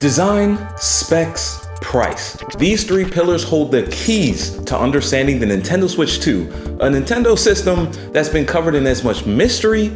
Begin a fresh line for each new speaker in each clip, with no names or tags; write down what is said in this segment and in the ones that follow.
Design, specs, price. These three pillars hold the keys to understanding the Nintendo Switch 2, a Nintendo system that's been covered in as much mystery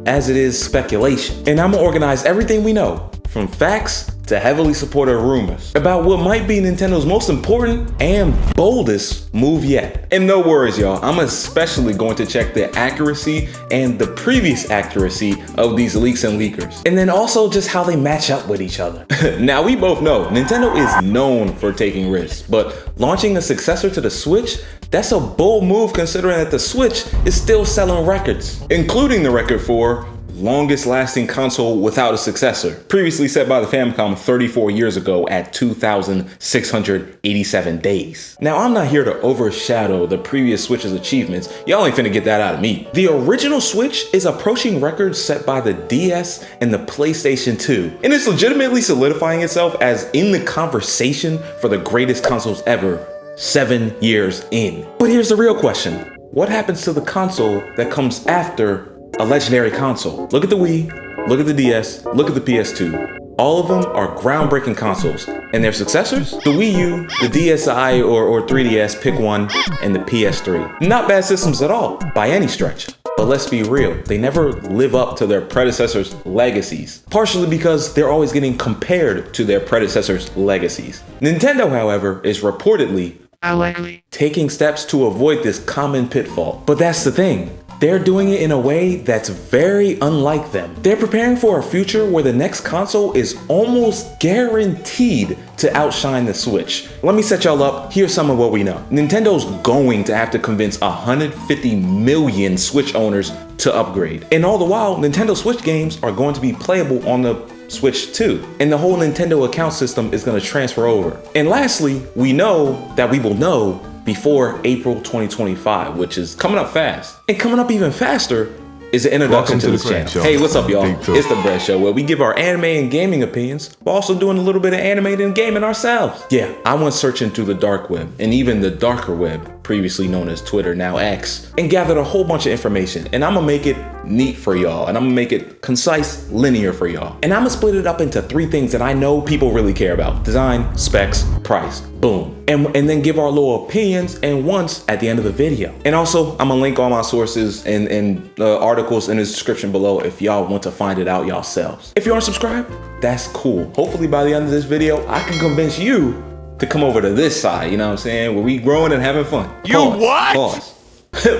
as it is speculation. And I'm gonna organize everything we know, from facts to heavily supported rumors, about what might be Nintendo's most important and boldest move yet. And no worries, y'all, I'm especially going to check the accuracy and the previous accuracy of these leaks and leakers. And then also just how they match up with each other. Now, we both know Nintendo is known for taking risks, but launching a successor to the Switch, that's a bold move considering that the Switch is still selling records, including the record for longest lasting console without a successor, previously set by the Famicom 34 years ago at 2,687 days. Now, I'm not here to overshadow the previous Switch's achievements. Y'all ain't finna get that out of me. The original Switch is approaching records set by the DS and the PlayStation 2, and it's legitimately solidifying itself as in the conversation for the greatest consoles ever 7 years in. But here's the real question. What happens to the console that comes after a legendary console? Look at the Wii, look at the DS, look at the PS2. All of them are groundbreaking consoles, and their successors? The Wii U, the DSi or 3DS, pick one, and the PS3. Not bad systems at all, by any stretch. But let's be real, they never live up to their predecessors' legacies. Partially because they're always getting compared to their predecessors' legacies. Nintendo, however, is reportedly taking steps to avoid this common pitfall. But that's the thing. They're doing it in a way that's very unlike them. They're preparing for a future where the next console is almost guaranteed to outshine the Switch. Let me set y'all up. Here's some of what we know. Nintendo's going to have to convince 150 million Switch owners to upgrade. And all the while, Nintendo Switch games are going to be playable on the Switch 2, and the whole Nintendo account system is going to transfer over. And lastly, we know that we will know before April 2025, which is coming up fast. And coming up even faster is the introduction to this channel. Hey, what's up, y'all? It's the Bread Show, where we give our anime and gaming opinions, while also doing a little bit of animating and gaming ourselves. Yeah, I went searching through the dark web, and even the darker web, previously known as Twitter, now X, and gathered a whole bunch of information. And I'm gonna make it neat for y'all, and I'm gonna make it concise, linear for y'all. And I'm gonna split it up into three things that I know people really care about: design, specs, price. Boom. And then give our little opinions and wants at the end of the video. And also, I'm gonna link all my sources and articles in the description below if y'all want to find it out yourselves. If you aren't subscribed, that's cool. Hopefully by the end of this video, I can convince you to come over to this side, you know what I'm saying? Where we growing and having fun. Pause.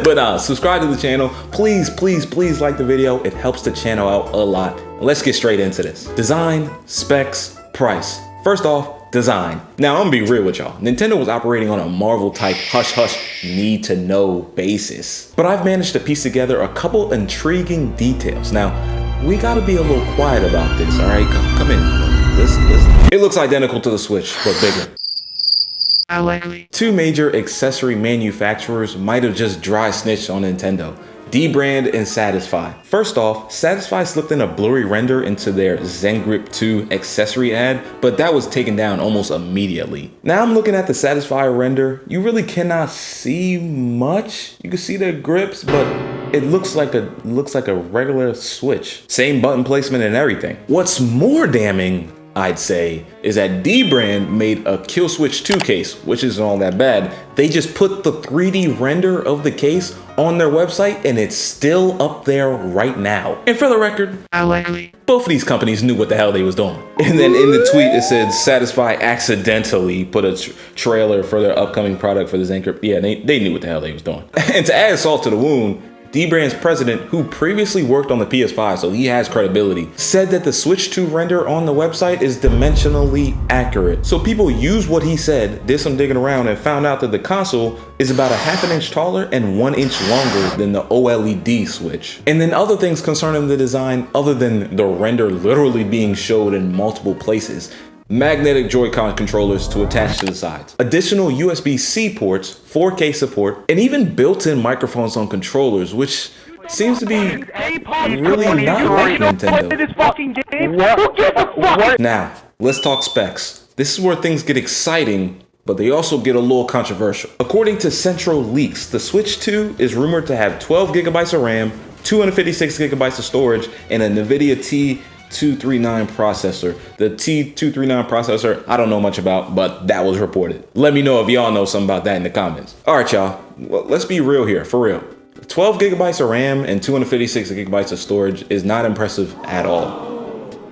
But subscribe to the channel. Please, please, please like the video. It helps the channel out a lot. Let's get straight into this. Design, specs, price. First off, design. Now, I'm gonna be real with y'all. Nintendo was operating on a Marvel type hush-hush need-to-know basis. But I've managed to piece together a couple intriguing details. Now, we gotta be a little quiet about this, all right? Come in. Listen. It looks identical to the Switch, but bigger. Two major accessory manufacturers might have just dry snitched on Nintendo: D-Brand and Satisfy. First off, Satisfy slipped in a blurry render into their Zen Grip 2 accessory ad, but that was taken down almost immediately. Now I'm looking at the Satisfy render. You really cannot see much. You can see their grips, but it looks like a regular Switch. Same button placement and everything. What's more damning, I'd say, is that D-Brand made a Kill Switch 2 case, which isn't all that bad. They just put the 3D render of the case on their website, and it's still up there right now. And for the record, both of these companies knew what the hell they was doing. And then in the tweet, it said Satisfy accidentally put a trailer for their upcoming product for the Zen Grip. Yeah, they knew what the hell they was doing. And to add salt to the wound, D-Brand's president, who previously worked on the PS5, so he has credibility, said that the Switch 2 render on the website is dimensionally accurate. So people used what he said, did some digging around, and found out that the console is about a ½ inch taller and 1 inch longer than the OLED Switch. And then other things concerning the design, other than the render literally being showed in multiple places: magnetic Joy-Con controllers to attach to the sides, additional USB-C ports, 4K support, and even built-in microphones on controllers, which seems to be really not like Nintendo. Now, let's talk specs. This is where things get exciting, but they also get a little controversial. According to Central Leaks, the Switch 2 is rumored to have 12 gigabytes of RAM, 256 gigabytes of storage, and a NVIDIA T239 processor. The T239 processor, I don't know much about, but that was reported. Let me know if y'all know something about that in the comments. All right, y'all, well, let's be real here, for real. 12 gigabytes of RAM and 256 gigabytes of storage is not impressive at all.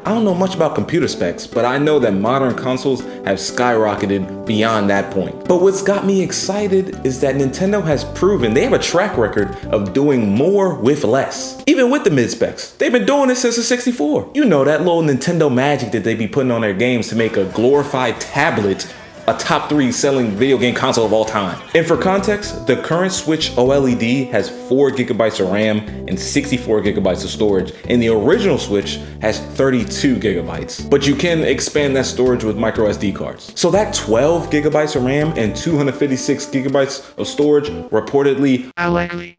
I don't know much about computer specs, but I know that modern consoles have skyrocketed beyond that point. But what's got me excited is that Nintendo has proven they have a track record of doing more with less. Even with the mid-specs, they've been doing this since the 64. You know, that little Nintendo magic that they be putting on their games to make a glorified tablet a top 3 selling video game console of all time. And for context, the current Switch OLED has 4 gigabytes of RAM and 64 gigabytes of storage, and the original Switch has 32 gigabytes. But you can expand that storage with micro SD cards. So that 12 gigabytes of RAM and 256 gigabytes of storage reportedly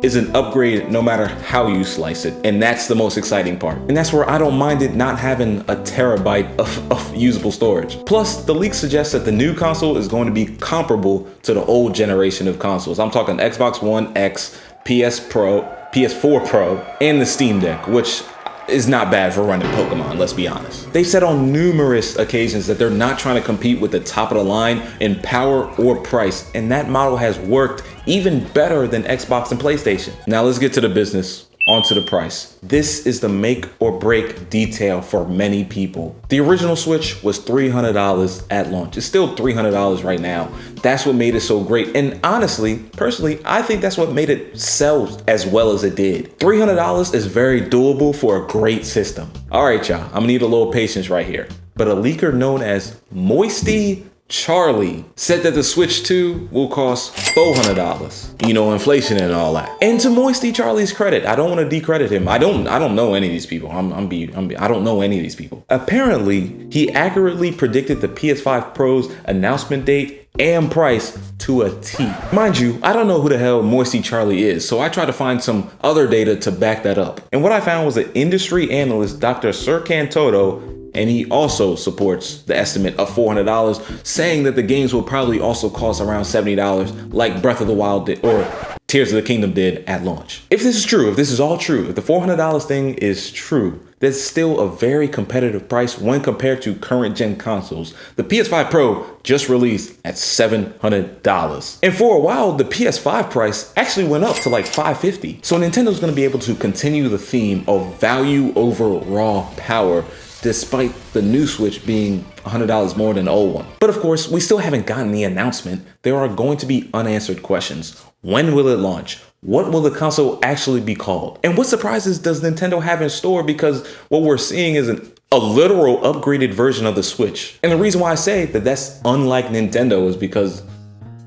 is an upgrade no matter how you slice it. And that's the most exciting part. And that's where I don't mind it not having a terabyte of usable storage. Plus, the leak suggests that the new console is going to be comparable to the old generation of consoles. I'm talking Xbox One X, PS4 Pro, and the Steam Deck, which is not bad for running Pokemon, let's be honest. They've said on numerous occasions that they're not trying to compete with the top of the line in power or price, and that model has worked even better than Xbox and PlayStation. Now let's get to the business. Onto the price. This is the make or break detail for many people. The original Switch was $300 at launch. It's still $300 right now. That's what made it so great. And honestly, personally, I think that's what made it sell as well as it did. $300 is very doable for a great system. All right, y'all, I'm gonna need a little patience right here. But a leaker known as Moisty Charlie said that the Switch 2 will cost $400. You know, inflation and all that. And to Moisty Charlie's credit, I don't want to decredit him. I don't know any of these people. I don't know any of these people. Apparently, he accurately predicted the PS5 Pro's announcement date and price to a T. Mind you, I don't know who the hell Moisty Charlie is, so I tried to find some other data to back that up. And what I found was that industry analyst Dr. Serkan Toto, and he also supports the estimate of $400, saying that the games will probably also cost around $70 like Breath of the Wild did, or Tears of the Kingdom did at launch. If this is true, if this is all true, if the $400 thing is true, that's still a very competitive price when compared to current gen consoles. The PS5 Pro just released at $700. And for a while, the PS5 price actually went up to like $550. So Nintendo's gonna be able to continue the theme of value over raw power, despite the new Switch being $100 more than the old one. But of course, we still haven't gotten the announcement. There are going to be unanswered questions. When will it launch? What will the console actually be called? And what surprises does Nintendo have in store? Because what we're seeing is a literal upgraded version of the Switch. And the reason why I say that that's unlike Nintendo is because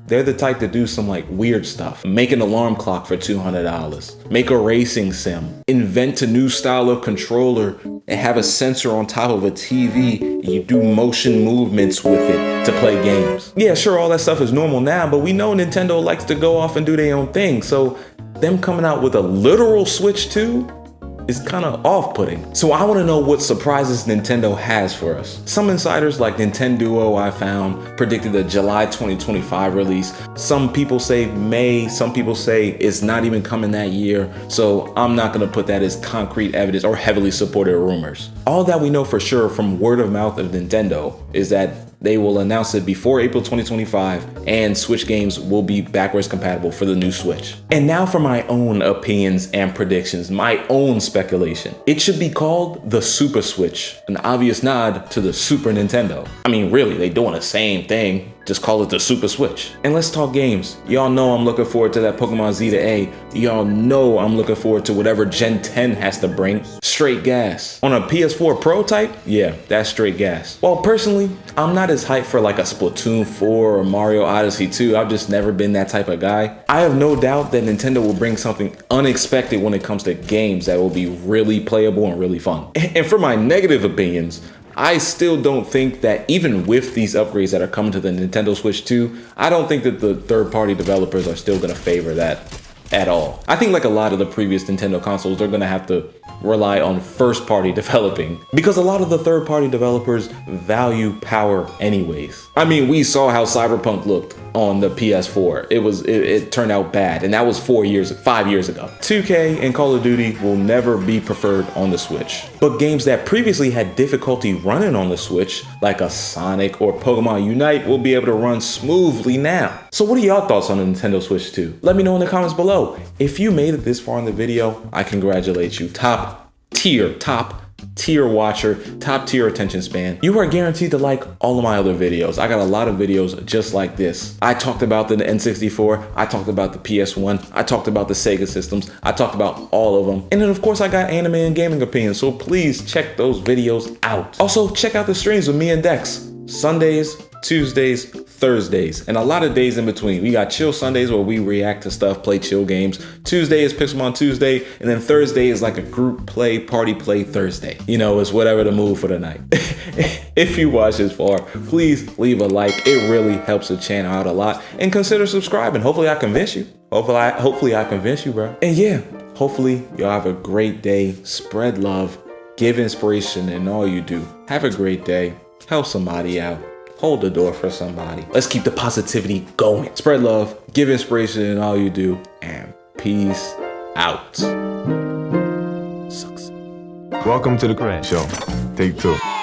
they're the type to do some like weird stuff. Make an alarm clock for $200. Make a racing sim. Invent a new style of controller and have a sensor on top of a TV and you do motion movements with it to play games. Yeah, sure, all that stuff is normal now, but we know Nintendo likes to go off and do their own thing. So them coming out with a literal Switch 2 is kind of off-putting. So I want to know what surprises Nintendo has for us. Some insiders like Nintenduo I found predicted a July 2025 release. Some people say May, some people say it's not even coming that year. So I'm not going to put that as concrete evidence or heavily supported rumors. All that we know for sure from word of mouth of Nintendo is that they will announce it before April 2025 and Switch games will be backwards compatible for the new Switch. And now for my own opinions and predictions, my own speculation. It should be called the Super Switch, an obvious nod to the Super Nintendo. I mean, really, they're doing the same thing. Just call it the Super Switch. And let's talk games. Y'all know I'm looking forward to that Pokemon Z to A. Y'all know I'm looking forward to whatever Gen 10 has to bring. Straight gas. On a PS4 Pro type, yeah, that's straight gas. Well, personally, I'm not as hyped for like a Splatoon 4 or Mario Odyssey 2. I've just never been that type of guy. I have no doubt that Nintendo will bring something unexpected when it comes to games that will be really playable and really fun. And for my negative opinions, I still don't think that even with these upgrades that are coming to the Nintendo Switch 2, I don't think that the third-party developers are still gonna favor that at all. I think like a lot of the previous Nintendo consoles, they're gonna have to rely on first-party developing, because a lot of the third-party developers value power anyways. I mean, we saw how Cyberpunk looked on the PS4. It turned out bad, and that was 5 years ago. 2K and Call of Duty will never be preferred on the Switch. But games that previously had difficulty running on the Switch, like a Sonic or Pokemon Unite, will be able to run smoothly now. So what are y'all thoughts on the Nintendo Switch 2? Let me know in the comments below. If you made it this far in the video, I congratulate you. Top tier watcher, top tier attention span. You are guaranteed to like all of my other videos. I got a lot of videos just like this. I talked about the N64, I talked about the PS1, I talked about the Sega systems, I talked about all of them. And then of course I got anime and gaming opinions, so please check those videos out. Also check out the streams with me and Dex. Sundays, Tuesdays, Thursdays, and a lot of days in between. We got chill Sundays where we react to stuff, play chill games. Tuesday is Pixelmon Tuesday, and then Thursday is like a group play, party play Thursday. You know, it's whatever the mood for the night. If you watch this far, please leave a like. It really helps the channel out a lot. And consider subscribing. Hopefully I convince you. Hopefully I convince you, bro. And yeah, hopefully y'all have a great day. Spread love, give inspiration in all you do. Have a great day. Help somebody out. Hold the door for somebody. Let's keep the positivity going. Spread love, give inspiration in all you do, and peace out.
Welcome to the Show. Take 2.